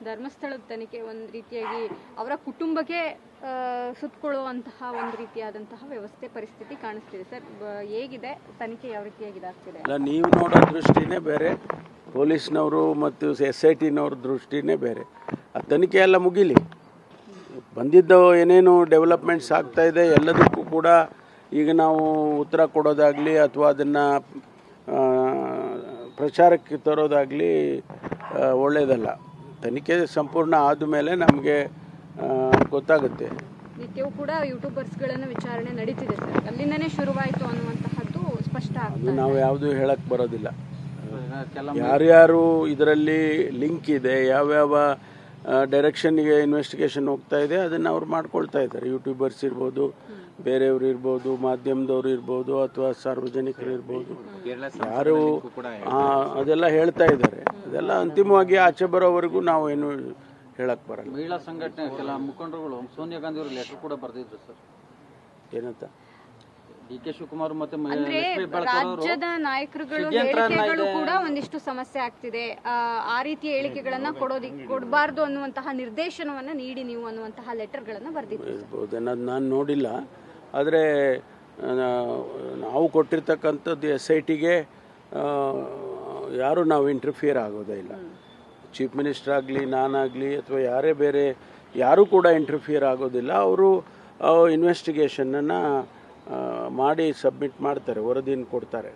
ಧರ್ಮಸ್ಥಳದ ತನಿಖೆ ಒಂದು ರೀತಿಯಾಗಿ ಅವರ ಕುಟುಂಬಕ್ಕೆ ಸುತ್ತಕೊಳ್ಳುವಂತಹ ಒಂದು ರೀತಿಯಾದಂತಹ ವ್ಯವಸ್ಥೆ ಪರಿಸ್ಥಿತಿ ಕಾಣಿಸ್ತಿದೆ ಸರ್. ಹೇಗಿದೆ ತನಿಖೆ, ಯಾವ ರೀತಿಯಾಗಿ ಆಗ್ತಿದೆ? ಅಲ್ಲ, ನೀವು ನೋಡೋ ದೃಷ್ಟಿನೇ ಬೇರೆ, ಪೊಲೀಸ್ನವರು ಮತ್ತು SITನವ್ರ ದೃಷ್ಟಿನೇ ಬೇರೆ. ಆ ತನಿಖೆ ಎಲ್ಲ ಮುಗಿಲಿ, ಬಂದಿದ್ದು ಏನೇನು ಡೆವಲಪ್ಮೆಂಟ್ಸ್ ಆಗ್ತಾ ಇದೆ ಎಲ್ಲದಕ್ಕೂ ಕೂಡ ಈಗ ನಾವು ಉತ್ತರ ಕೊಡೋದಾಗಲಿ ಅಥವಾ ಅದನ್ನು ಪ್ರಚಾರಕ್ಕೆ ತರೋದಾಗಲಿ ಒಳ್ಳೆಯದಲ್ಲ. ತನಿಖೆ ಸಂಪೂರ್ಣ ಆದಮೇಲೆ ನಮಗೆ ಗೊತ್ತಾಗುತ್ತೆ. ನಿತ್ಯವೂ ಕೂಡ ಯೂಟ್ಯೂಬರ್ಸ್ಗಳನ್ನು ವಿಚಾರಣೆ ನಡೀತಿದೆ ಸರ್, ಅಲ್ಲಿಂದನೇ ಶುರುವಾಯಿತು ಅನ್ನುವಂತಹದ್ದು ಸ್ಪಷ್ಟ ಆಗ್ತದೆ. ನಾವು ಯಾವುದು ಹೇಳಕ್ಕೆ ಬರೋದಿಲ್ಲ. ಯಾರ್ಯಾರು ಇದರಲ್ಲಿ ಲಿಂಕ್ ಇದೆ, ಯಾವ್ಯಾವ ಡೈರೆಕ್ಷನ್ಗೆ ಇನ್ವೆಸ್ಟಿಗೇಷನ್ ಹೋಗ್ತಾ ಇದೆ ಅದನ್ನು ಅವ್ರು ಮಾಡ್ಕೊಳ್ತಾ ಇದ್ದಾರೆ. ಯೂಟ್ಯೂಬರ್ಸ್ ಇರ್ಬೋದು, ಬೇರೆಯವರು ಇರ್ಬೋದು, ಮಾಧ್ಯಮದವರು ಇರ್ಬೋದು, ಅಥವಾ ಸಾರ್ವಜನಿಕರು ಇರ್ಬೋದು, ಯಾರು ಅದೆಲ್ಲ ಹೇಳ್ತಾ ಇದ್ದಾರೆ. ಅದೆಲ್ಲ ಅಂತಿಮವಾಗಿ ಆಚೆ ಬರೋವರೆಗೂ ನಾವು ಏನು ಹೇಳಕ್ ಬರಲ್ಲ. ಮಹಿಳಾ ಸಂಘಟನೆ ಕೆಲ ಮುಖಂಡರುಗಳು ಸೋನಿಯಾ ಗಾಂಧಿ ಅವರು ಲೆಟರ್ ಕೂಡ ಬರೆದಿದ್ರು ಸರ್. ಏನಂತ? DK ಶಿವಕುಮಾರ್ ಮತ್ತೆ ರಾಜ್ಯದ ನಾಯಕರುಗಳು ಹೇಳಿಕೆಗಳು ಕೂಡ ಒಂದಿಷ್ಟು ಸಮಸ್ಯೆ ಆಗ್ತಿದೆ, ಆ ರೀತಿಯ ಹೇಳಿಕೆಗಳನ್ನ ಕೊಡಬಾರ್ದು ಅನ್ನುವಂತಹ ನಿರ್ದೇಶನವನ್ನ ನೀಡಿ ನೀವು ಅನ್ನುವಂತಹ ಲೆಟರ್ಗಳನ್ನ ಬರೆದಿರ್ಬೋದು. ನಾನು ನೋಡಿಲ್ಲ, ಆದರೆ ನಾವು ಕೊಟ್ಟಿರ್ತಕ್ಕಂಥದ್ದು SITಗೆ ಯಾರು ನಾವು ಇಂಟರ್ಫಿಯರ್ ಆಗೋದೇ ಇಲ್ಲ. ಚೀಫ್ ಮಿನಿಸ್ಟರ್ ಆಗಲಿ, ನಾನಾಗಲಿ, ಅಥವಾ ಯಾರೇ ಬೇರೆ ಯಾರೂ ಕೂಡ ಇಂಟರ್ಫಿಯರ್ ಆಗೋದಿಲ್ಲ. ಅವರು ಇನ್ವೆಸ್ಟಿಗೇಷನನ್ನು ಮಾಡಿ ಸಬ್ಮಿಟ್ ಮಾಡ್ತಾರೆ, ವರದಿಯನ್ನು ಕೊಡ್ತಾರೆ.